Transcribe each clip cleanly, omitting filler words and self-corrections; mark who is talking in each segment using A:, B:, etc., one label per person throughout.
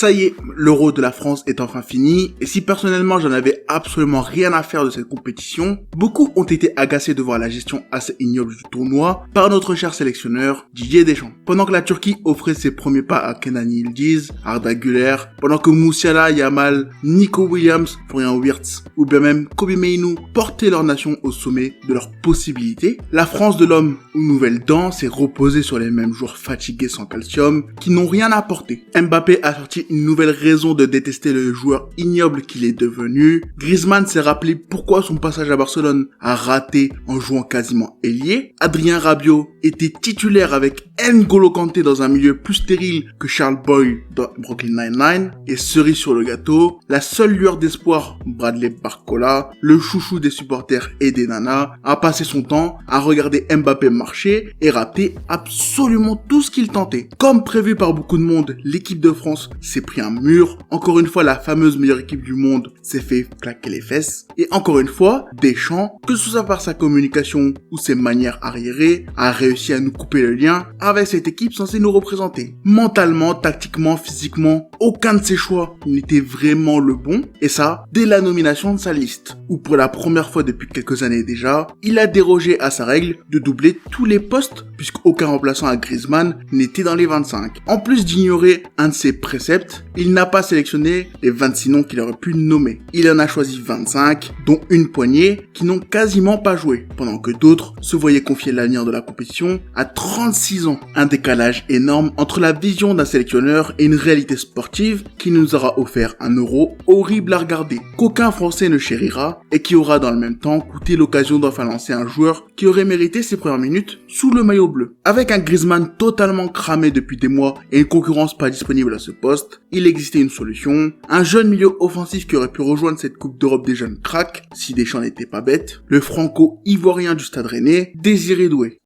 A: Ça y est, l'Euro de la France est enfin fini, et si personnellement j'en avais absolument rien à faire de cette compétition, beaucoup ont été agacés de voir la gestion assez ignoble du tournoi par notre cher sélectionneur Didier Deschamps. Pendant que la Turquie offrait ses premiers pas à Kenan Yildiz, Arda Güler, pendant que Musiala, Yamal, Nico Williams, Florian Wirtz ou bien même Kobbie Mainoo portaient leur nation au sommet de leurs possibilités, la France de l'homme aux nouvelles dents s'est reposée sur les mêmes joueurs fatigués sans calcium qui n'ont rien apporté. Mbappé a sorti une nouvelle raison de détester le joueur ignoble qu'il est devenu. Griezmann s'est rappelé pourquoi son passage à Barcelone a raté en jouant quasiment ailier. Adrien Rabiot était titulaire avec N'Golo Kanté dans un milieu plus stérile que Charles Boyle dans Brooklyn Nine-Nine. Et cerise sur le gâteau, la seule lueur d'espoir, Bradley Barcola, le chouchou des supporters et des nanas, a passé son temps à regarder Mbappé marcher et rater absolument tout ce qu'il tentait. Comme prévu par beaucoup de monde, l'équipe de France s'est pris un mur. Encore une fois, la fameuse meilleure équipe du monde s'est fait claquer les fesses. Et encore une fois, Deschamps, que ce soit par sa communication ou ses manières arriérées, a réussi à nous couper le lien avec cette équipe censée nous représenter. Mentalement, tactiquement, physiquement, aucun de ses choix n'était vraiment le bon. Et ça, dès la nomination de sa liste, où pour la première fois depuis quelques années déjà, il a dérogé à sa règle de doubler tous les postes, puisqu'aucun remplaçant à Griezmann n'était dans les 25. En plus d'ignorer un de ses préceptes, il n'a pas sélectionné les 26 noms qu'il aurait pu nommer. Il en a choisi 25, dont une poignée qui n'ont quasiment pas joué, pendant que d'autres se voyaient confier l'avenir de la compétition à 36 ans. Un décalage énorme entre la vision d'un sélectionneur et une réalité sportive qui nous aura offert un Euro horrible à regarder, qu'aucun Français ne chérira et qui aura dans le même temps coûté l'occasion d'enfin lancer un joueur qui aurait mérité ses premières minutes sous le maillot bleu. Avec un Griezmann totalement cramé depuis des mois et une concurrence pas disponible à ce poste, il existait une solution, un jeune milieu offensif qui aurait pu rejoindre cette Coupe d'Europe des jeunes cracks, si Deschamps n'était pas bête, le franco-ivoirien du Stade Rennais, Désiré Doué.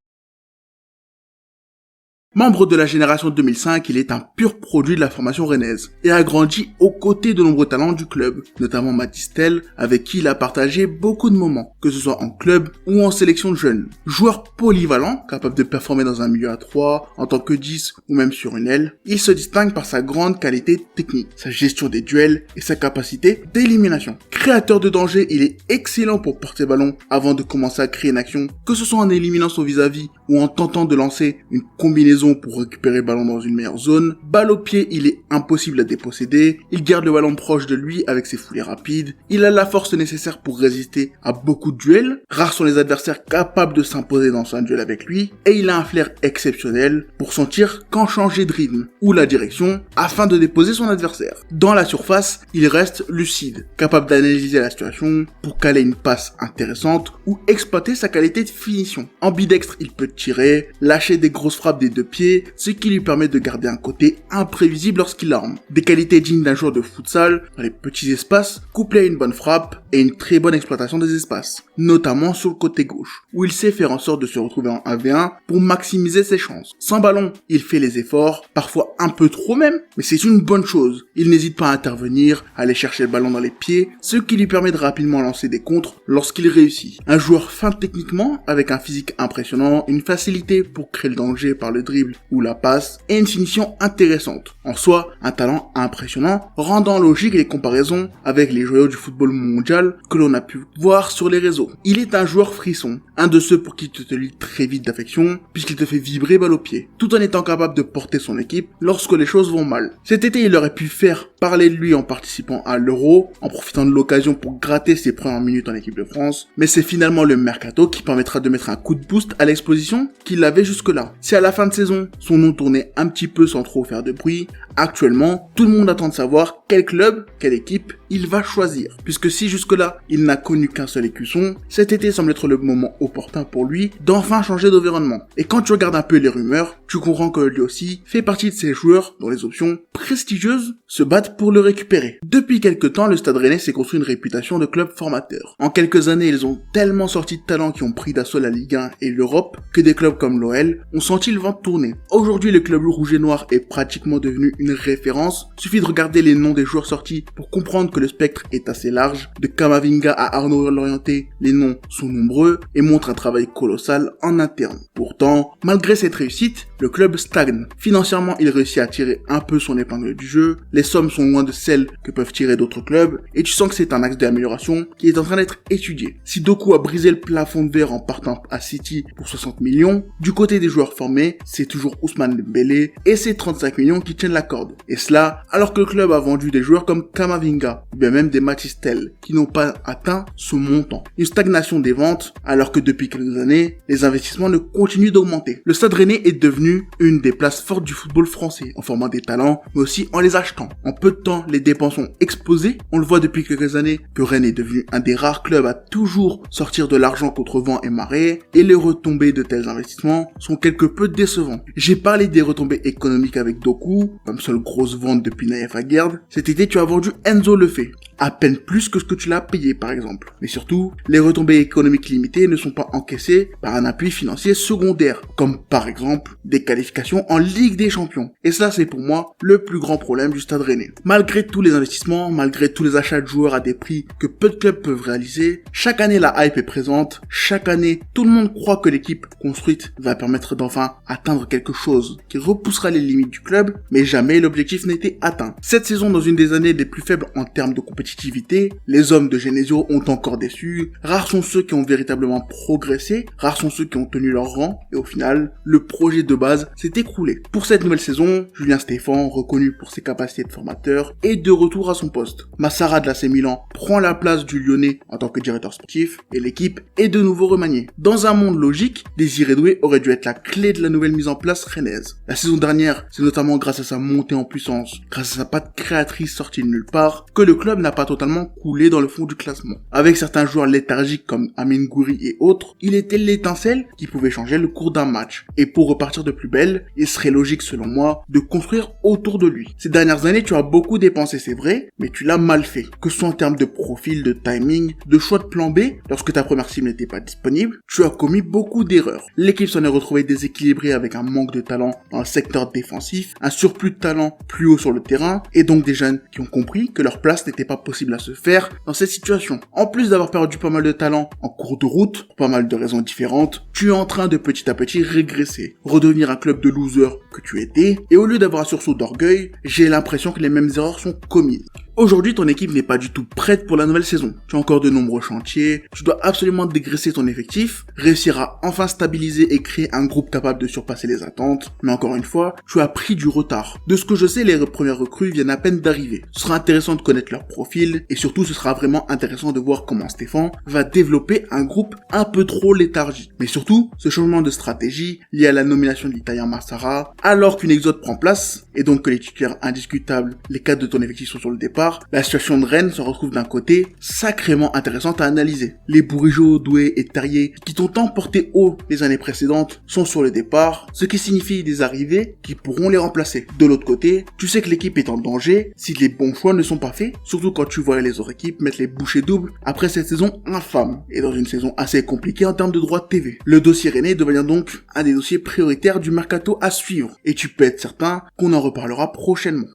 A: Membre de la génération 2005, il est un pur produit de la formation rennaise et a grandi aux côtés de nombreux talents du club, notamment Mathys Tel, avec qui il a partagé beaucoup de moments, que ce soit en club ou en sélection de jeunes. Joueur polyvalent, capable de performer dans un milieu à 3, en tant que 10 ou même sur une aile, il se distingue par sa grande qualité technique, sa gestion des duels et sa capacité d'élimination. Créateur de danger, il est excellent pour porter ballon avant de commencer à créer une action, que ce soit en éliminant son vis-à-vis ou en tentant de lancer une combinaison pour récupérer le ballon dans une meilleure zone. Balle au pied, il est impossible à déposséder. Il garde le ballon proche de lui avec ses foulées rapides. Il a la force nécessaire pour résister à beaucoup de duels. Rares sont les adversaires capables de s'imposer dans un duel avec lui. Et il a un flair exceptionnel pour sentir quand changer de rythme ou la direction afin de déposer son adversaire. Dans la surface, il reste lucide, capable d'analyser la situation pour caler une passe intéressante ou exploiter sa qualité de finition. Ambidextre, il peut tirer, lâcher des grosses frappes des deux pieds, ce qui lui permet de garder un côté imprévisible lorsqu'il arme. Des qualités dignes d'un joueur de futsal dans les petits espaces, couplées à une bonne frappe et une très bonne exploitation des espaces, notamment sur le côté gauche, où il sait faire en sorte de se retrouver en 1v1 pour maximiser ses chances. Sans ballon, il fait les efforts, parfois un peu trop même, mais c'est une bonne chose. Il n'hésite pas à intervenir, à aller chercher le ballon dans les pieds, ce qui lui permet de rapidement lancer des contres lorsqu'il réussit. Un joueur fin techniquement, avec un physique impressionnant, une facilité pour créer le danger par le dribble ou la passe, et une finition intéressante. En soi, un talent impressionnant, rendant logique les comparaisons avec les joyaux du football mondial que l'on a pu voir sur les réseaux. Il est un joueur frisson, un de ceux pour qui tu te lis très vite d'affection, puisqu'il te fait vibrer balle au pied, tout en étant capable de porter son équipe lorsque les choses vont mal. Cet été, il aurait pu faire parler de lui en participant à l'Euro, en profitant de l'occasion pour gratter ses premières minutes en équipe de France, mais c'est finalement le mercato qui permettra de mettre un coup de boost à l'exposition qu'il avait jusque-là. Si à la fin de saison, son nom tournait un petit peu sans trop faire de bruit, actuellement, tout le monde attend de savoir quel club, quelle équipe il va choisir. Puisque si jusque-là, il n'a connu qu'un seul écusson, cet été semble être le moment opportun pour lui d'enfin changer d'environnement. Et quand tu regardes un peu les rumeurs, tu comprends que lui aussi fait partie de ces joueurs dont les options prestigieuses se battent pour le récupérer. Depuis quelques temps, le Stade Rennais s'est construit une réputation de club formateur. En quelques années, ils ont tellement sorti de talents qui ont pris d'assaut la Ligue 1 et l'Europe que des clubs comme l'OL ont senti le vent tourner. Aujourd'hui, le club rouge et noir est pratiquement devenu une référence. Suffit de regarder les noms des joueurs sortis pour comprendre que le spectre est assez large, de Kamavinga à Arnaud Lorienté, les noms sont nombreux et montrent un travail colossal en interne. Pourtant, malgré cette réussite, le club stagne. Financièrement, il réussit à tirer un peu son épingle du jeu, les sommes sont loin de celles que peuvent tirer d'autres clubs, et tu sens que c'est un axe d'amélioration qui est en train d'être étudié. Si Doku a brisé le plafond de verre en partant à City pour 60 millions, du côté des joueurs formés, c'est toujours Ousmane Dembélé et ses 35 millions qui tiennent la corde. Et cela, alors que le club a vendu des joueurs comme Kamavinga, ou bien même des Mathys Tel, qui n'ont pas atteint ce montant. Une stagnation des ventes, alors que depuis quelques années, les investissements ne continuent d'augmenter. Le Stade Rennais est devenu une des places fortes du football français, en formant des talents, mais aussi en les achetant. En peu de temps, les dépenses ont explosé. On le voit depuis quelques années que Rennes est devenu un des rares clubs à toujours sortir de l'argent contre vent et marée, et les retombées de tels investissements sont quelque peu décevants. J'ai parlé des retombées économiques avec Doku, comme seule grosse vente depuis Naïef Aguerd. Cet été, tu as vendu Enzo Lefebvre, à peine plus que ce que tu l'as payé par exemple. Mais surtout, les retombées économiques limitées ne sont pas encaissées par un appui financier secondaire, comme par exemple des qualifications en Ligue des Champions. Et cela, c'est pour moi le plus grand problème du Stade Rennais. Malgré tous les investissements, malgré tous les achats de joueurs à des prix que peu de clubs peuvent réaliser, chaque année la hype est présente, chaque année tout le monde croit que l'équipe construite va permettre d'enfin atteindre quelque chose qui repoussera les limites du club, mais jamais l'objectif n'était atteint. Cette saison, dans une des années les plus faibles en termes de compétitivité, les hommes de Genesio ont encore déçu, rares sont ceux qui ont véritablement progressé, rares sont ceux qui ont tenu leur rang, et au final, le projet de base s'est écroulé. Pour cette nouvelle saison, Julien Stéphan, reconnu pour ses capacités de formateur, est de retour à son poste. Massara de l'AC Milan prend la place du Lyonnais en tant que directeur sportif, et l'équipe est de nouveau remaniée. Dans un monde logique, Désiré Doué aurait dû être la clé de la nouvelle mise en place rennaise. La saison dernière, c'est notamment grâce à sa montée en puissance, grâce à sa patte créatrice sortie de nulle part, que le club n'a pas totalement coulé dans le fond du classement. Avec certains joueurs léthargiques comme Amine Gouiri et autres, il était l'étincelle qui pouvait changer le cours d'un match. Et pour repartir de plus belle, il serait logique selon moi de construire autour de lui. Ces dernières années, tu as beaucoup dépensé, c'est vrai, mais tu l'as mal fait. Que ce soit en termes de profil, de timing, de choix de plan B, lorsque ta première cible n'était pas disponible, tu as commis beaucoup d'erreurs. L'équipe s'en est retrouvée déséquilibrée avec un manque de talent dans le secteur défensif, un surplus de talent plus haut sur le terrain, et donc des jeunes qui ont compris que leur place n'était pas possible à se faire dans cette situation. En plus d'avoir perdu pas mal de talent en cours de route, pour pas mal de raisons différentes, tu es en train de petit à petit régresser, redevenir un club de losers que tu étais, et au lieu d'avoir un sursaut d'orgueil, j'ai l'impression que les mêmes erreurs sont commises. Aujourd'hui, ton équipe n'est pas du tout prête pour la nouvelle saison. Tu as encore de nombreux chantiers, tu dois absolument dégraisser ton effectif, réussir à enfin stabiliser et créer un groupe capable de surpasser les attentes. Mais encore une fois, tu as pris du retard. De ce que je sais, les premières recrues viennent à peine d'arriver. Ce sera intéressant de connaître leur profil, et surtout ce sera vraiment intéressant de voir comment Stéphan va développer un groupe un peu trop léthargique. Mais surtout, ce changement de stratégie lié à la nomination de l'Italien Massara, alors qu'une exode prend place, et donc que les titulaires indiscutables, les cadres de ton effectif sont sur le départ, la situation de Rennes se retrouve d'un côté sacrément intéressante à analyser. Les Bourigeaud, Doué et Terrier, qui t'ont tant porté haut les années précédentes, sont sur le départ, ce qui signifie des arrivées qui pourront les remplacer. De l'autre côté, tu sais que l'équipe est en danger si les bons choix ne sont pas faits, surtout quand tu vois les autres équipes mettre les bouchées doubles après cette saison infâme, et dans une saison assez compliquée en termes de droits de TV. Le dossier Rennais devient donc un des dossiers prioritaires du mercato à suivre, et tu peux être certain qu'on en reparlera prochainement.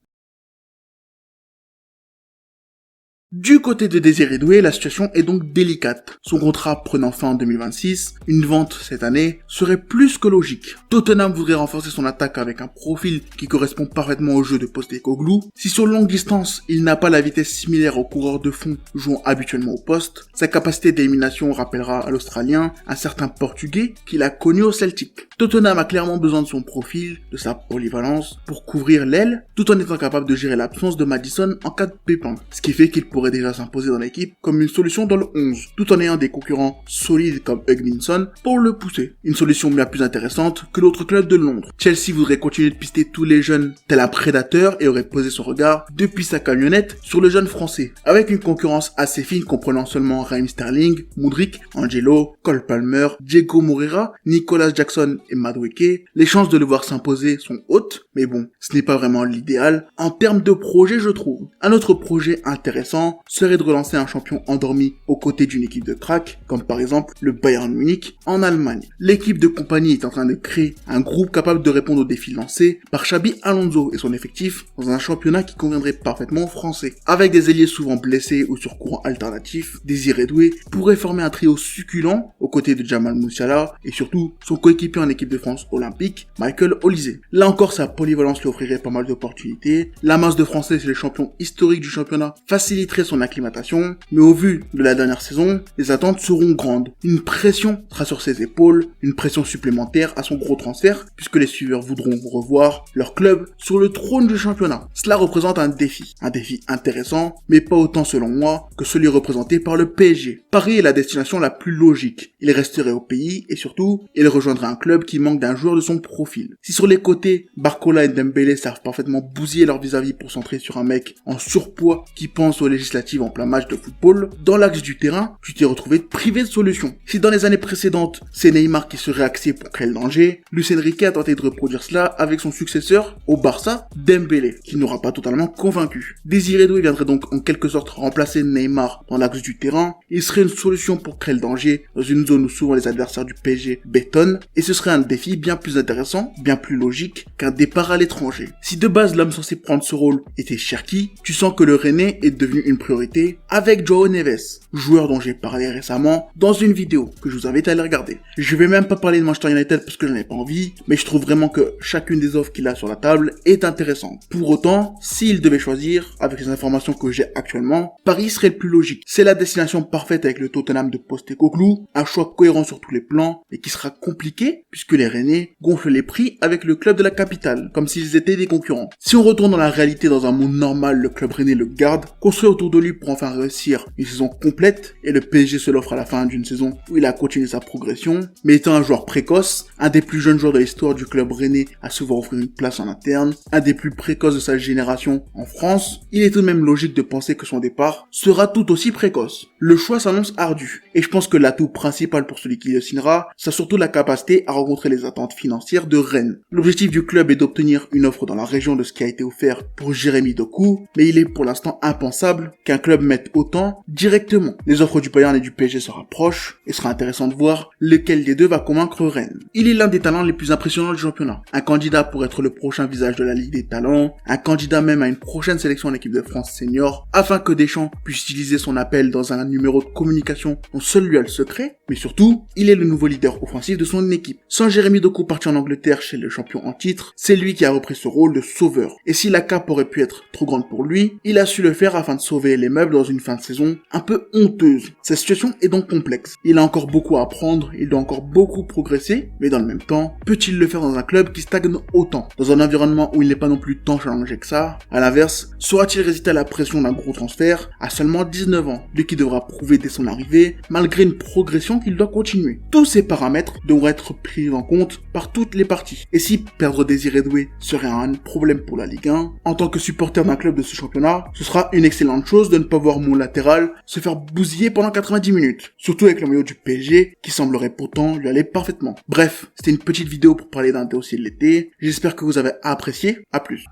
A: Du côté de Désiré Doué, la situation est donc délicate. Son contrat prenant fin en 2026, une vente cette année serait plus que logique. Tottenham voudrait renforcer son attaque avec un profil qui correspond parfaitement au jeu de Postecoglou. Si sur longue distance, il n'a pas la vitesse similaire aux coureurs de fond jouant habituellement au poste, sa capacité d'élimination rappellera à l'Australien un certain Portugais qu'il a connu au Celtic. Tottenham a clairement besoin de son profil, de sa polyvalence, pour couvrir l'aile, tout en étant capable de gérer l'absence de Maddison en cas de pépin. Ce qui fait qu'il pourrait déjà s'imposer dans l'équipe comme une solution dans le 11, tout en ayant des concurrents solides comme Hugminson pour le pousser. Une solution bien plus intéressante que l'autre club de Londres. Chelsea voudrait continuer de pister tous les jeunes tel un prédateur et aurait posé son regard depuis sa camionnette sur le jeune français, avec une concurrence assez fine comprenant seulement Raheem Sterling, Mudryk, Angelo, Cole Palmer, Diego Moreira, Nicolas Jackson et Madueke. Les chances de le voir s'imposer sont hautes, mais bon, ce n'est pas vraiment l'idéal en termes de projet, je trouve. Un autre projet intéressant maintenant serait de relancer un champion endormi aux côtés d'une équipe de crack, comme par exemple le Bayern Munich en Allemagne. L'équipe de compagnie est en train de créer un groupe capable de répondre aux défis lancés par Xabi Alonso et son effectif dans un championnat qui conviendrait parfaitement aux Français. Avec des ailiers souvent blessés ou sur courant alternatif, Désiré Doué pourrait former un trio succulent aux côtés de Jamal Musiala et surtout son coéquipier en équipe de France olympique, Michael Olise. Là encore, sa polyvalence lui offrirait pas mal d'opportunités. La masse de Français, c'est les champions historiques du championnat, faciliterait son acclimatation, mais au vu de la dernière saison, les attentes seront grandes. Une pression sera sur ses épaules, une pression supplémentaire à son gros transfert, puisque les suiveurs voudront revoir leur club sur le trône du championnat. Cela représente un défi intéressant, mais pas autant selon moi que celui représenté par le PSG. Paris est la destination la plus logique. Il resterait au pays et surtout, il rejoindrait un club qui manque d'un joueur de son profil. Si sur les côtés, Barcola et Dembélé savent parfaitement bousiller leur vis-à-vis pour centrer sur un mec en surpoids qui pense aux législatives en plein match de football, dans l'axe du terrain, tu t'es retrouvé privé de solution. Si dans les années précédentes, c'est Neymar qui serait axé pour créer le danger, Luis Enrique a tenté de reproduire cela avec son successeur au Barça, Dembélé, qui n'aura pas totalement convaincu. Désiré Doué viendrait donc en quelque sorte remplacer Neymar dans l'axe du terrain. Il serait une solution pour créer le danger dans une zone où souvent les adversaires du PSG bétonnent, et ce serait un défi bien plus intéressant, bien plus logique qu'un départ à l'étranger. Si de base l'homme censé prendre ce rôle était Cherki, tu sens que le Rennais est devenu une priorité avec João Neves, joueur dont j'ai parlé récemment dans une vidéo que je vous invite à aller regarder. Je vais même pas parler de Manchester United parce que j'en ai pas envie, mais je trouve vraiment que chacune des offres qu'il a sur la table est intéressante. Pour autant, s'il devait choisir, avec les informations que j'ai actuellement, Paris serait le plus logique. C'est la destination parfaite avec le Tottenham de Postecoglou, un choix cohérent sur tous les plans, mais qui sera compliqué puisque les Rennais gonflent les prix avec le club de la capitale, comme s'ils étaient des concurrents. Si on retourne dans la réalité dans un monde normal, le club rennais le garde, construit autour de lui pour enfin réussir une saison complète, et le PSG se l'offre à la fin d'une saison où il a continué sa progression, mais étant un joueur précoce, un des plus jeunes joueurs de l'histoire du club rennais à se voir offrir une place en interne, un des plus précoces de sa génération en France, il est tout de même logique de penser que son départ sera tout aussi précoce. Le choix s'annonce ardu, et je pense que l'atout principal pour celui qui le signera, c'est surtout la capacité à rencontrer les attentes financières de Rennes. L'objectif du club est d'obtenir une offre dans la région de ce qui a été offert pour Jérémy Doku, mais il est pour l'instant impensable qu'un club mette autant directement. Les offres du Bayern et du PSG se rapprochent, et sera intéressant de voir lequel des deux va convaincre Rennes. Il est l'un des talents les plus impressionnants du championnat, un candidat pour être le prochain visage de la Ligue des Talents, un candidat même à une prochaine sélection en équipe de France senior, afin que Deschamps puisse utiliser son appel dans un numéro de communication dont seul lui a le secret, mais surtout, il est le nouveau leader offensif de son équipe. Sans Jérémy Doku parti en Angleterre chez le champion en titre, c'est lui qui a repris ce rôle de sauveur. Et si la cape aurait pu être trop grande pour lui, il a su le faire afin de sauver les meubles dans une fin de saison un peu honteuse. Sa situation est donc complexe. Il a encore beaucoup à apprendre, il doit encore beaucoup progresser, mais dans le même temps, peut-il le faire dans un club qui stagne autant? Dans un environnement où il n'est pas non plus tant challengé que ça? À l'inverse, saura-t-il résister à la pression d'un gros transfert à seulement 19 ans, lui qui devra prouver dès son arrivée, malgré une progression qu'il doit continuer? Tous ces paramètres devront être pris en compte par toutes les parties. Et si perdre Désiré Doué serait un problème pour la Ligue 1, en tant que supporter d'un club de ce championnat, ce sera une excellente chose de ne pas voir mon latéral se faire bousiller pendant 90 minutes. Surtout avec le maillot du PSG, qui semblerait pourtant lui aller parfaitement. Bref, c'était une petite vidéo pour parler d'un dossier de l'été. J'espère que vous avez apprécié. À plus.